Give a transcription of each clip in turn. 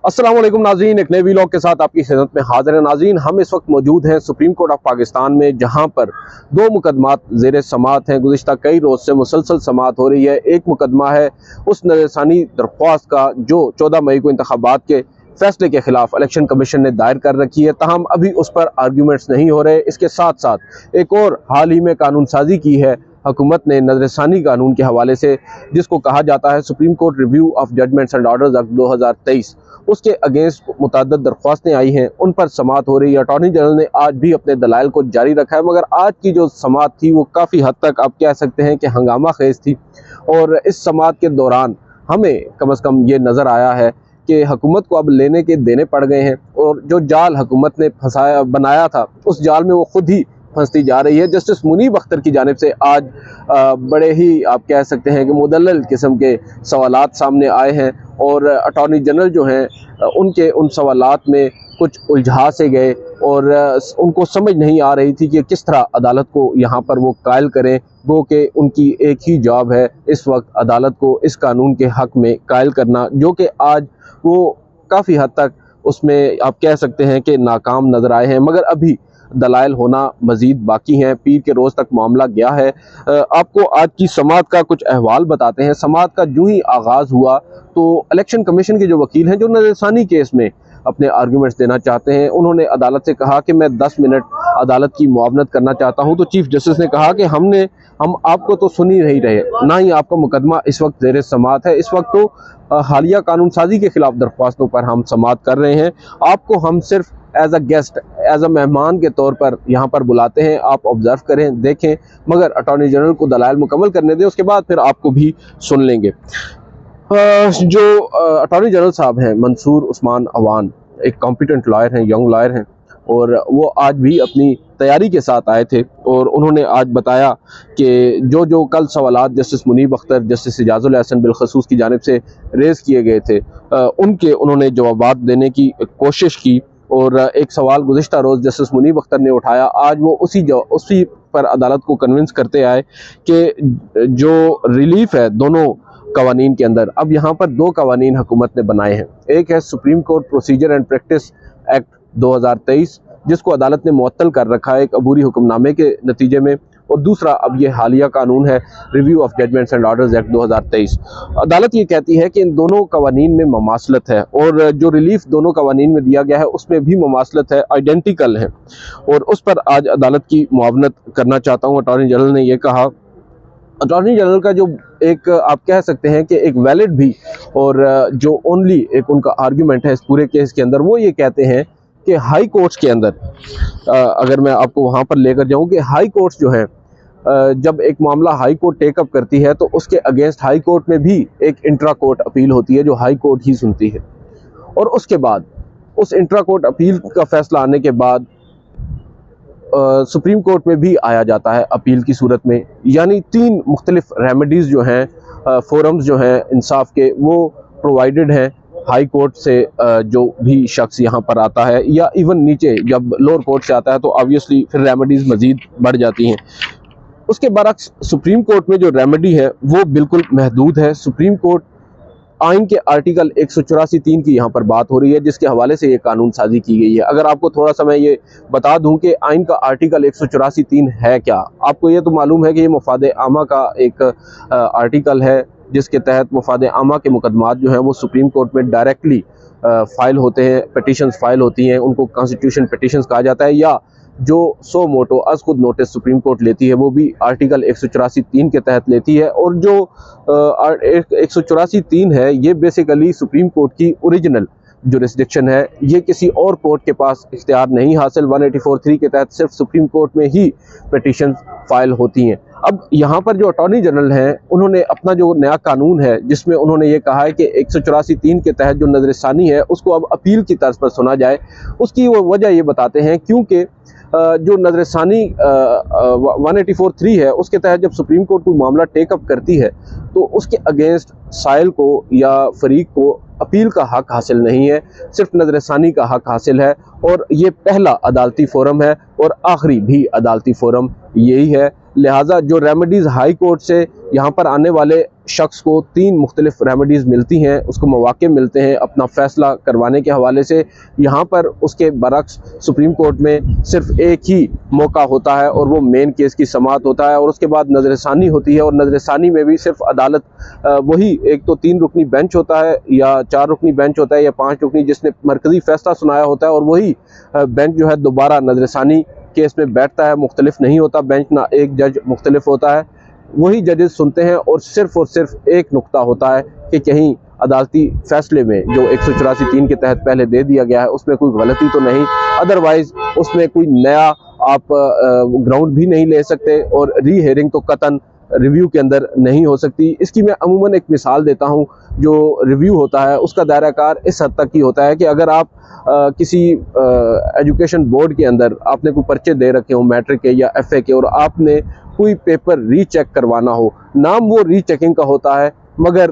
अस्सलाम वालेकुम नाज़रीन, एक नए वीलॉग के साथ आपकी खिदमत में हाजिर है। नाज़रीन, हम इस वक्त मौजूद हैं सुप्रीम कोर्ट ऑफ पाकिस्तान में, जहां पर दो मुकदमात ज़ेर समाअत हैं। गुज़िश्ता कई रोज़ से मुसलसल समाअत हो रही है। एक मुकदमा है उस नज़रसानी दरख्वास्त का जो 14 मई को इंतखाबात के फैसले के खिलाफ इलेक्शन कमीशन ने दायर कर रखी है, ताहम अभी उस पर आर्ग्यूमेंट्स नहीं हो रहे। इसके साथ साथ एक और हाल ही में कानून साजी की है हुकूमत ने नजरसानी कानून के हवाले से, जिसको कहा जाता है Supreme Court Review of Judgments and Orders Act 2023। उसके अगेंस्ट मुतअद्दिद दरख्वास्तें आई हैं, उन पर समाअत हो रही है। अटॉर्नी जनरल ने आज भी अपने दलाइल को जारी रखा है, मगर आज की जो समाअत थी वो काफ़ी हद तक आप कह सकते हैं कि हंगामा खेज थी। और इस समाअत के दौरान हमें कम से कम ये नज़र आया है कि हुकूमत को अब लेने के देने पड़ गए हैं, और जो जाल हुकूमत ने बनाया था उस जाल में वो खुद ही फंसती जा रही है। जस्टिस मुनीब अख्तर की जानिब से आज बड़े ही आप कह सकते हैं कि मुदल्लल किस्म के सवालात सामने आए हैं, और अटॉर्नी जनरल जो हैं उनके उन सवालात में कुछ उलझा से गए, और उनको समझ नहीं आ रही थी कि किस तरह अदालत को यहाँ पर वो कायल करें। वो कि उनकी एक ही जॉब है इस वक्त अदालत को इस कानून के हक़ में कायल करना, जो कि आज वो काफ़ी हद तक उसमें आप कह सकते हैं कि नाकाम नज़र आए हैं। मगर अभी दलाइल होना मज़ीद बाकी हैं। पीर के रोज़ तक मामला गया है। आपको आज की समाअत का कुछ अहवाल बताते हैं। समाअत का जो ही आगाज़ हुआ तो इलेक्शन कमीशन के जो वकील हैं, जो नज़रसानी केस में अपने आर्गूमेंट्स देना चाहते हैं, उन्होंने अदालत से कहा कि मैं 10 मिनट अदालत की मुआवनत करना चाहता हूं। तो चीफ जस्टिस ने कहा कि हम आपको तो सुन ही नहीं रहे, ना ही आपका मुकदमा इस वक्त ज़ेर समाअत है। इस वक्त तो हालिया कानून साजी के खिलाफ दरख्वास्तों पर हम समाअत कर रहे हैं। आपको हम सिर्फ as a guest, as a मेहमान के तौर पर यहाँ पर बुलाते हैं, आप ऑब्जर्व करें, देखें, मगर अटॉर्नी जनरल को दलाइल मुकम्मल करने दें, उसके बाद फिर आपको भी सुन लेंगे। जो अटॉर्नी जनरल साहब हैं मंसूर उस्मान अवान, एक कॉम्पिटेंट लॉयर हैं, यंग लॉयर हैं, और वो आज भी अपनी तैयारी के साथ आए थे, और उन्होंने आज बताया कि जो कल सवालात जस्टिस मुनीब अख्तर, जस्टिस इजाज़ुल एहसन बिलखसूस की जानिब से रेज़ किए गए थे, उनके उन्होंने जवाबात देने की कोशिश की। और एक सवाल गुज़िश्ता रोज़ जस्टिस मुनीब अख्तर ने उठाया, आज वो उसी पर अदालत को कन्विंस करते आए कि जो रिलीफ है दोनों कवानीन के अंदर, अब यहाँ पर दो कवानीन हुकूमत ने बनाए हैं। एक है Supreme court procedure and practice act 2023, जिसको अदालत ने मुअत्तल कर रखा है एक अबूरी हुक्मनामे के नतीजे में, और दूसरा अब ये हालिया कानून है Review of Judgments and Orders Act 2023। अदालत ये कहती है कि इन दोनों कवानीन में ममासलत है, और जो रिलीफ दोनों कवानीन में दिया गया है उसमें भी ममासलत है, आइडेंटिकल है, और उस पर आज अदालत की मुआवनत करना चाहता हूँ। अटॉर्नी जनरल ने यह कहा। अटॉर्नी जनरल का जो एक आप कह सकते हैं कि एक वैलिड भी और जो ओनली एक उनका आर्ग्यूमेंट है इस पूरे केस के अंदर, वो ये कहते हैं कि हाई कोर्ट्स के अंदर, अगर मैं आपको वहाँ पर लेकर जाऊँ कि हाई कोर्ट्स जो हैं, जब एक मामला हाई कोर्ट टेकअप करती है तो उसके अगेंस्ट हाई कोर्ट में भी एक इंट्रा कोर्ट अपील होती है जो हाई कोर्ट ही सुनती है, और उसके बाद उस इंट्रा कोर्ट अपील का फैसला आने के बाद सुप्रीम कोर्ट में भी आया जाता है अपील की सूरत में। यानी 3 मुख्तलिफ रेमेडीज़ जो हैं, फोरम्स जो हैं इंसाफ के, वो प्रोवाइडेड हैं हाई कोर्ट से। जो भी शख्स यहाँ पर आता है, या इवन नीचे जब लोअर कोर्ट से आता है, तो ऑब्वियसली फिर रेमेडीज़ मज़ीद बढ़ जाती हैं। उसके बरक्स सुप्रीम कोर्ट में जो रेमेडी है वो बिल्कुल महदूद है। सुप्रीम कोर्ट आइन के आर्टिकल 184(3) की यहाँ पर बात हो रही है, जिसके हवाले से ये कानून साजी की गई है। अगर आपको थोड़ा सा मैं ये बता दूं कि आइन का आर्टिकल 184(3) है क्या, आपको ये तो मालूम है कि ये मफाद आमा का एक आर्टिकल है, जिसके तहत मफाद आमा के मुकदमात जो हैं वो सुप्रीम कोर्ट में डायरेक्टली फाइल होते हैं, पिटिशंस फाइल होती हैं, उनको कॉन्स्टिट्यूशन पिटिशंस कहा जाता है, या जो सो मोटो अज खुद नोटिस सुप्रीम कोर्ट लेती है वो भी आर्टिकल 184(3) के तहत लेती है। और जो 184(3) है, ये बेसिकली सुप्रीम कोर्ट की ओरिजिनल जुरिस्डिक्शन है, ये किसी और कोर्ट के पास इख्तियार नहीं हासिल। 184(3) के तहत सिर्फ सुप्रीम कोर्ट में ही पिटिशन फाइल होती हैं। अब यहाँ पर जो अटॉर्नी जनरल हैं, उन्होंने अपना जो नया कानून है जिसमें उन्होंने ये कहा है कि 184(3) के तहत जो नजरसानी है उसको अब अपील की तर्ज पर सुना जाए। उसकी वो वजह ये बताते हैं क्योंकि जो नजरसानी 184(3) है, उसके तहत जब सुप्रीम कोर्ट कोई मामला टेकअप करती है तो उसके अगेंस्ट साइल को या फरीक को अपील का हक हासिल नहीं है, सिर्फ नजरसानी का हक हासिल है। और ये पहला अदालती फोरम है और आखिरी भी अदालती फोरम यही है। लिहाजा जो रेमेडीज़ हाई कोर्ट से यहाँ पर आने वाले शख्स को 3 मुख्तलिफ रेमेडीज़ मिलती हैं, उसको मौके मिलते हैं अपना फ़ैसला करवाने के हवाले से, यहाँ पर उसके बरक्स सुप्रीम कोर्ट में सिर्फ एक ही मौका होता है और वो मेन केस की समाअत होता है और उसके बाद नज़रसानी होती है। और नज़रसानी में भी सिर्फ अदालत वही एक तो 3 रुकनी बेंच होता है या 4 रुकनी बेंच होता है या 5 रुकनी जिसने मरकज़ी फ़ैसला सुनाया होता है, और वही बेंच जो है दोबारा नज़रसानी केस में बैठता है। मुख्तलिफ नहीं होता बेंच, ना एक जज मुख्तलिफ होता है, वही जजेस सुनते हैं और सिर्फ एक नुक्ता होता है कि कहीं अदालती फैसले में जो 184(3) के तहत पहले दे दिया गया है उसमें कोई गलती तो नहीं, अदरवाइज उसमें कोई नया आप ग्राउंड भी नहीं ले सकते और री हेयरिंग तो कतन रिव्यू के अंदर नहीं हो सकती। इसकी मैं अमूमन एक मिसाल देता हूँ। जो रिव्यू होता है उसका दायरा कार इस हद तक ही होता है कि अगर आप किसी एजुकेशन बोर्ड के अंदर आपने कोई पर्चे दे रखे हो मैट्रिक के या FA के और आपने कोई पेपर रीचेक करवाना हो, नाम वो रीचेकिंग का होता है मगर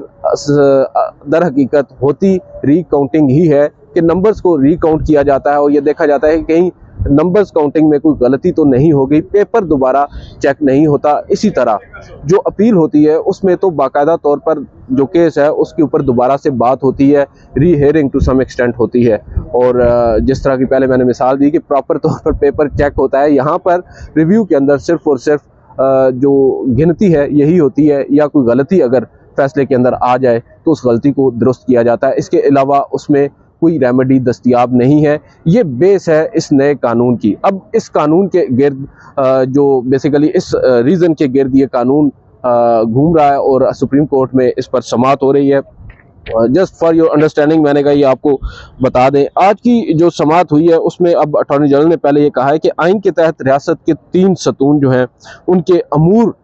दर हकीकत होती रीकाउंटिंग ही है कि नंबर्स को रीकाउंट किया जाता है और ये देखा जाता है कि कहीं नंबर्स काउंटिंग में कोई गलती तो नहीं हो गई, पेपर दोबारा चेक नहीं होता। इसी तरह जो अपील होती है उसमें तो बाकायदा तौर पर जो केस है उसके ऊपर दोबारा से बात होती है, री हेयरिंग टू सम एक्सटेंट होती है। और जिस तरह की पहले मैंने मिसाल दी कि प्रॉपर तौर पर पेपर चेक होता है, यहाँ पर रिव्यू के अंदर सिर्फ और सिर्फ जो गिनती है यही होती है, या कोई गलती अगर फैसले के अंदर आ जाए तो उस गलती को दुरुस्त किया जाता है। इसके अलावा उसमें कोई रेमेडी दस्तयाब नहीं है। ये बेस है इस नए कानून की। अब इस कानून के गिर्द जो बेसिकली इस रीज़न के गिर्द ये कानून घूम रहा है और सुप्रीम कोर्ट में इस पर समाअत हो रही है। जस्ट फॉर योर अंडरस्टैंडिंग मैंने कहा ये आपको बता दें। आज की जो समाअत हुई है उसमें अब अटॉर्नी जनरल ने पहले ये कहा है कि आइन के तहत रियासत के 3 सतून जो हैं उनके अमूर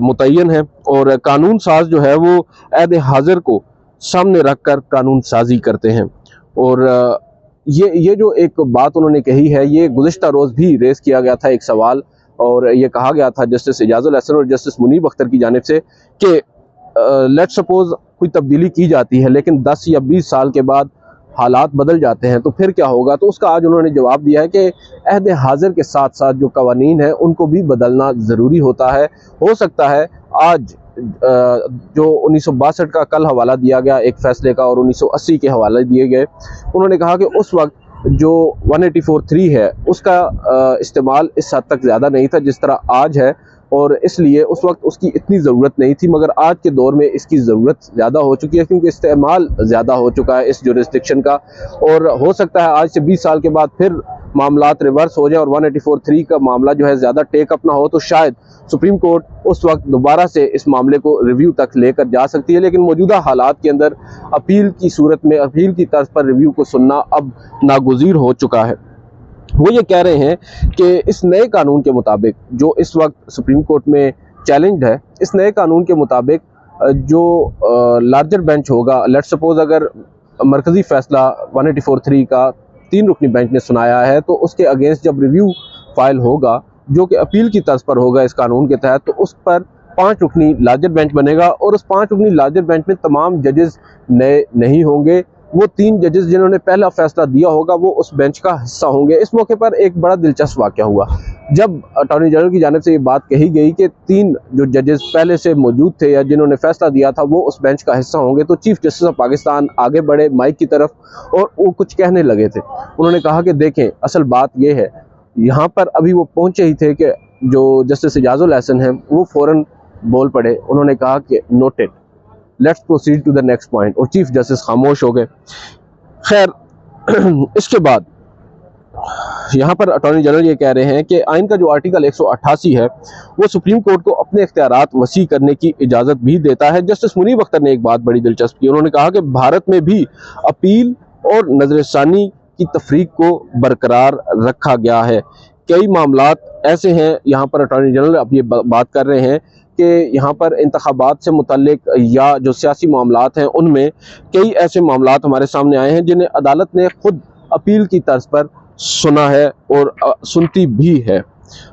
मुतय्यन हैं और कानून साज जो है वो ऐद हाजिर को सामने रखकर कानून साजी करते हैं। और ये जो एक बात उन्होंने कही है ये गुज़िश्ता रोज़ भी रेस किया गया था एक सवाल, और ये कहा गया था जस्टिस इजाज़ुल हसन और जस्टिस मुनीब अख्तर की जानिब से कि लेट्स सपोज कोई तब्दीली की जाती है लेकिन 10 या 20 साल के बाद हालात बदल जाते हैं तो फिर क्या होगा। तो उसका आज उन्होंने जवाब दिया है कि अहद हाजिर के साथ साथ जो कवानीन हैं उनको भी बदलना ज़रूरी होता है। हो सकता है आज जो 1962 का कल हवाला दिया गया एक फ़ैसले का और 1980 के हवाले दिए गए, उन्होंने कहा कि उस वक्त जो 184(3) है उसका इस्तेमाल इस हद तक ज़्यादा नहीं था जिस तरह आज है, और इसलिए उस वक्त उसकी इतनी ज़रूरत नहीं थी, मगर आज के दौर में इसकी ज़रूरत ज़्यादा हो चुकी है क्योंकि इस्तेमाल ज़्यादा हो चुका है इस जुरिस्डिक्शन का। और हो सकता है आज से 20 साल के बाद फिर मामलात रिवर्स हो जाए और 184(3) का मामला जो है ज़्यादा टेक अप ना हो, तो शायद सुप्रीम कोर्ट उस वक्त दोबारा से इस मामले को रिव्यू तक लेकर जा सकती है। लेकिन मौजूदा हालात के अंदर अपील की सूरत में अपील की तर्ज पर रिव्यू को सुनना अब नागुज़ीर हो चुका है। वो ये कह रहे हैं कि इस नए कानून के मुताबिक जो इस वक्त सुप्रीम कोर्ट में चैलेंज्ड है, इस नए कानून के मुताबिक जो लार्जर बेंच होगा, लेट्स सपोज अगर मरकज़ी फ़ैसला 184(3) का 3 रुकनी बेंच ने सुनाया है तो उसके अगेंस्ट जब रिव्यू फाइल होगा जो कि अपील की तर्ज पर होगा इस कानून के तहत, तो उस पर 5 रुकनी लार्जर बेंच बनेगा और उस 5 रुकनी लार्जर बेंच में तमाम जजेस नए नहीं होंगे। वो 3 जजेस जिन्होंने पहला फैसला दिया होगा वो उस बेंच का हिस्सा होंगे। इस मौके पर एक बड़ा दिलचस्प वाक़या हुआ जब अटॉर्नी जनरल की जानिब से ये बात कही गई कि 3 जो जजेस पहले से मौजूद थे या जिन्होंने फैसला दिया था वो उस बेंच का हिस्सा होंगे, तो चीफ जस्टिस ऑफ पाकिस्तान आगे बढ़े माइक की तरफ और वो कुछ कहने लगे थे। उन्होंने कहा कि देखें असल बात ये है, यहाँ पर अभी वो पहुँचे ही थे कि जो जस्टिस इजाज़ुल हसन हैं वो फ़ौरन बोल पड़े। उन्होंने कहा कि noted, let's proceed to the next point, और चीफ जस्टिस खामोश हो गए। खैर इसके बाद यहाँ पर अटॉर्नी जनरल ये कह रहे हैं कि आइन का जो आर्टिकल 188 है वो सुप्रीम कोर्ट को अपने इख्तियारात वसी करने की इजाज़त भी देता है। जस्टिस मुनीब अख्तर ने एक बात बड़ी दिलचस्प की, उन्होंने कहा कि भारत में भी अपील और नज़रसानी की तफरीक को बरकरार रखा गया है। कई मामलात ऐसे हैं, यहाँ पर अटॉर्नी जनरल अब ये बात कर रहे हैं कि यहाँ पर इंतखाबात से मुतल्लिक या जो सियासी मामलात हैं उनमें कई ऐसे मामलात हमारे सामने आए हैं जिन्हें अदालत ने खुद अपील की तर्ज पर सुना है और सुनती भी है।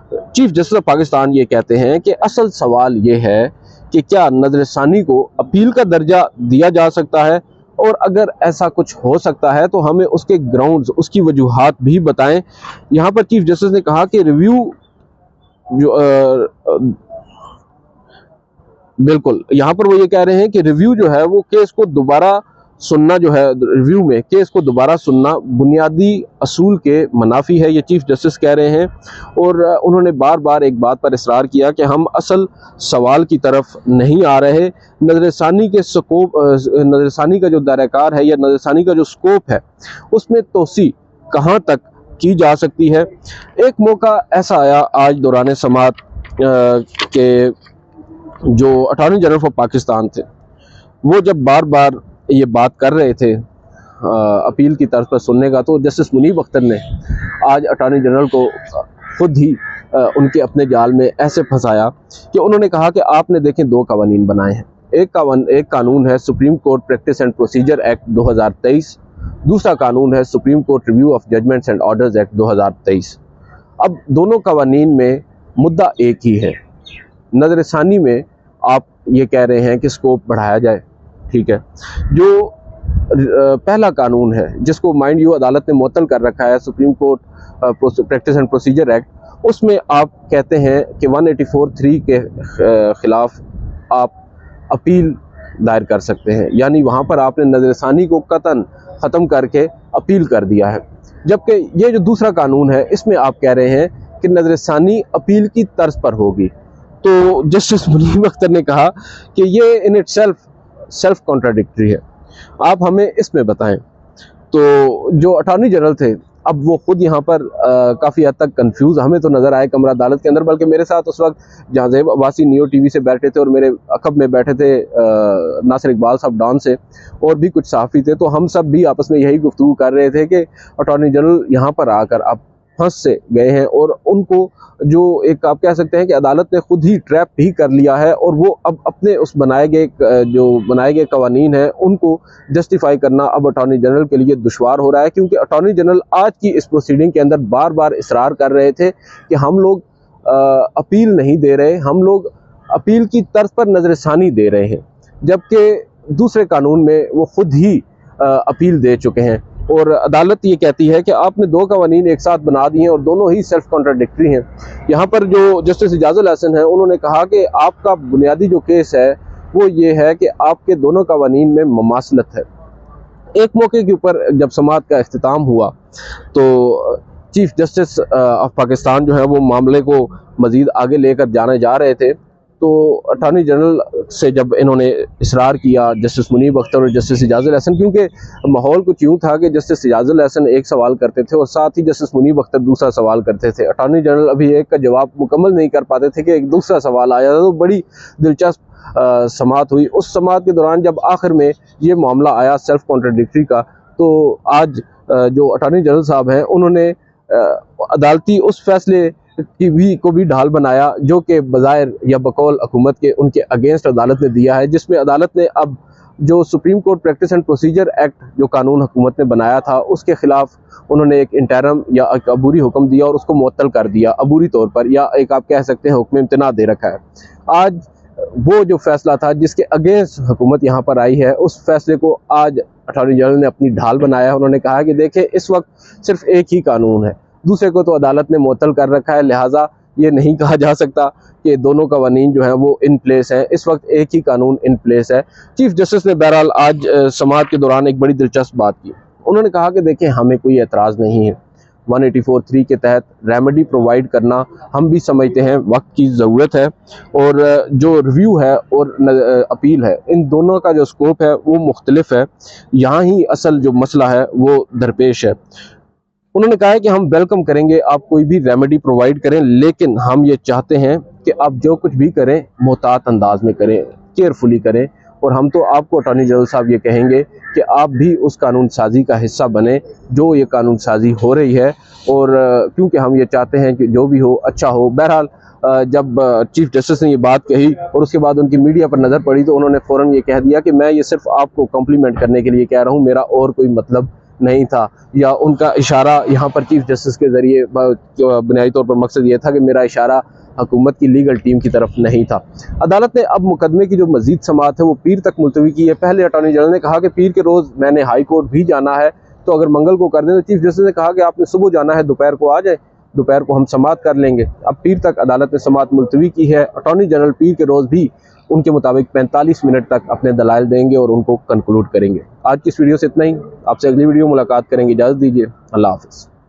चीफ जस्टिस ऑफ पाकिस्तान ये कहते हैं कि असल सवाल ये है कि क्या नज़रसानी को अपील का दर्जा दिया जा सकता है, और अगर ऐसा कुछ हो सकता है तो हमें उसके ग्राउंड्स, उसकी वजूहात भी बताएं। यहाँ पर चीफ जस्टिस ने कहा कि रिव्यू जो बिल्कुल, यहाँ पर वो ये कह रहे हैं कि रिव्यू जो है वो केस को दोबारा सुनना जो है, रिव्यू में केस को दोबारा सुनना बुनियादी असूल के मनाफी है, ये चीफ जस्टिस कह रहे हैं। और उन्होंने बार बार एक बात पर इसरार किया कि हम असल सवाल की तरफ नहीं आ रहे। नज़रसानी के स्कोप, नज़रसानी का जो दायराकार है या नज़रसानी का जो स्कोप है उसमें तोसी कहाँ तक की जा सकती है। एक मौका ऐसा आया आज दौरान समाअत के जो अटॉर्नी जनरल फॉर पाकिस्तान थे, वो जब बार बार ये बात कर रहे थे अपील की तर्ज पर सुनने का, तो जस्टिस मुनीब अख्तर ने आज अटॉर्नी जनरल को खुद ही उनके अपने जाल में ऐसे फंसाया कि उन्होंने कहा कि आपने देखें दो कवानीन बनाए हैं। एक कानून है Supreme Court Practice and Procedure Act 2023, दूसरा कानून है Supreme Court Review of Judgments and Orders Act 2023। अब दोनों कवानीन में मुद्दा एक ही है। नज़रसानी में आप ये कह रहे हैं कि स्कोप बढ़ाया जाए, ठीक है। जो पहला कानून है जिसको माइंड यू अदालत ने मुअत्तल कर रखा है, Supreme Court Practice and Procedure act, उसमें आप कहते हैं कि 184(3) के खिलाफ आप अपील दायर कर सकते हैं, यानी वहाँ पर आपने नज़रसानी को कतन ख़त्म करके अपील कर दिया है। जबकि ये जो दूसरा कानून है इसमें आप कह रहे हैं कि नज़रसानी अपील की तर्ज पर होगी। तो जस्टिस मुनीब अख्तर ने कहा कि ये इन इट सेल्फ कॉन्ट्राडिक्टरी है, आप हमें इसमें बताएं। तो जो अटॉर्नी जनरल थे अब वो खुद यहाँ पर काफ़ी हद तक कंफ्यूज हमें तो नज़र आए कमरा अदालत के अंदर, बल्कि मेरे साथ उस वक्त जहाँ ज़ैब अब्बासी नियो टीवी से बैठे थे और मेरे अकब में बैठे थे नासिर इकबाल साहब डॉन से, और भी कुछ सहाफ़ी थे। तो हम सब भी आपस में यही गुफ्तगू कर रहे थे कि अटॉर्नी जनरल यहाँ पर आकर अब फंस से गए हैं और उनको जो एक आप कह सकते हैं कि अदालत ने खुद ही ट्रैप भी कर लिया है, और वो अब अपने उस बनाए गए कवानीन हैं उनको जस्टिफाई करना अब अटॉर्नी जनरल के लिए दुश्वार हो रहा है। क्योंकि अटॉर्नी जनरल आज की इस प्रोसीडिंग के अंदर बार बार इसरार कर रहे थे कि हम लोग अपील नहीं दे रहे, हम लोग अपील की तर्ज पर नज़रसानी दे रहे हैं, जबकि दूसरे कानून में वो खुद ही अपील दे चुके हैं। और अदालत ये कहती है कि आपने दो कवानीन एक साथ बना दिए हैं और दोनों ही सेल्फ कॉन्ट्राडिक्टरी हैं। यहाँ पर जो जस्टिस इजाजुल हसन है उन्होंने कहा कि आपका बुनियादी जो केस है वो ये है कि आपके दोनों कवानीन में ममासलत है। एक मौके के ऊपर जब समाअत का इख्तिताम हुआ तो चीफ जस्टिस ऑफ पाकिस्तान जो है वो मामले को मज़ीद आगे लेकर जाने जा रहे थे, तो अटॉर्नी जनरल से जब इन्होंने इसरार किया जस्टिस मुनीब अख्तर और जस्टिस इजाजुल हसन, क्योंकि माहौल कुछ यूँ था कि जस्टिस इजाजुल हसन एक सवाल करते थे और साथ ही जस्टिस मुनीब अख्तर दूसरा सवाल करते थे। अटॉर्नी जनरल अभी एक का जवाब मुकम्मल नहीं कर पाते थे कि एक दूसरा सवाल आया, तो बड़ी दिलचस्प समाअत हुई। उस समाअत के दौरान जब आखिर में ये मामला आया सेल्फ कॉन्ट्राडिक्टरी का, तो आज जो अटॉर्नी जनरल साहब हैं उन्होंने अदालती उस फैसले को भी ढाल बनाया जो कि बज़ाहिर या बकौल हुकूमत के उनके अगेंस्ट अदालत ने दिया है, जिसमें अदालत ने अब जो supreme Court Practice and Procedure act जो कानून हुकूमत ने बनाया था उसके ख़िलाफ़ उन्होंने एक इंटरम या एक अबूरी हुक्म दिया और उसको मुअत्तल कर दिया अबूरी तौर पर, या एक आप कह सकते हैं हुक्म इम्तना दे रखा है। आज वो जो फैसला था जिसके अगेंस्ट हुकूमत यहाँ पर आई है, उस फैसले को आज अटॉर्नी जनरल ने अपनी ढाल बनाया। उन्होंने कहा कि देखिए इस वक्त सिर्फ एक ही कानून है, दूसरे को तो अदालत ने मुअत्तल कर रखा है, लिहाजा ये नहीं कहा जा सकता कि दोनों कवानीन जो हैं वो इन प्लेस हैं। इस वक्त एक ही कानून इन प्लेस है। चीफ जस्टिस ने बहरहाल आज समाअत के दौरान एक बड़ी दिलचस्प बात की। उन्होंने कहा कि देखिए हमें कोई एतराज़ नहीं है 184(3) के तहत रेमेडी प्रोवाइड करना, हम भी समझते हैं वक्त की ज़रूरत है, और जो रिव्यू है और अपील है इन दोनों का जो स्कोप है वो मुख्तलिफ है, यहाँ ही असल जो मसला है वो दरपेश है। उन्होंने कहा है कि हम वेलकम करेंगे आप कोई भी रेमेडी प्रोवाइड करें, लेकिन हम ये चाहते हैं कि आप जो कुछ भी करें मोहतात अंदाज में करें, केयरफुली करें, और हम तो आपको अटॉर्नी जनरल साहब ये कहेंगे कि आप भी उस कानून साजी का हिस्सा बने जो ये कानून साजी हो रही है, और क्योंकि हम ये चाहते हैं कि जो भी हो अच्छा हो। बहरहाल जब चीफ जस्टिस ने ये बात कही और उसके बाद उनकी मीडिया पर नज़र पड़ी तो उन्होंने फ़ौरन ये कह दिया कि मैं ये सिर्फ आपको कॉम्प्लीमेंट करने के लिए कह रहा हूँ, मेरा और कोई मतलब नहीं था, या उनका इशारा यहाँ पर चीफ जस्टिस के ज़रिए बुनियादी तौर पर मकसद ये था कि मेरा इशारा हुकूमत की लीगल टीम की तरफ नहीं था। अदालत ने अब मुकदमे की जो मज़ीद समाअत है वो पीर तक मुलतवी की है। पहले अटॉर्नी जनरल ने कहा कि पीर के रोज़ मैंने हाई कोर्ट भी जाना है, तो अगर मंगल को कर दें, तो चीफ जस्टिस ने कहा कि आपने सुबह जाना है, दोपहर को आ जाए, दोपहर को हम समाअत कर लेंगे। अब पीर तक अदालत ने समाअत मुलतवी की है। अटॉर्नी जनरल पीर के रोज़ भी उनके मुताबिक 45 मिनट तक अपने दलाइल देंगे और उनको कंक्लूड करेंगे। आज की इस वीडियो से इतना ही। आपसे अगली वीडियो मुलाकात करेंगे। इजाज़त दीजिए। अल्लाह हाफ़िज़।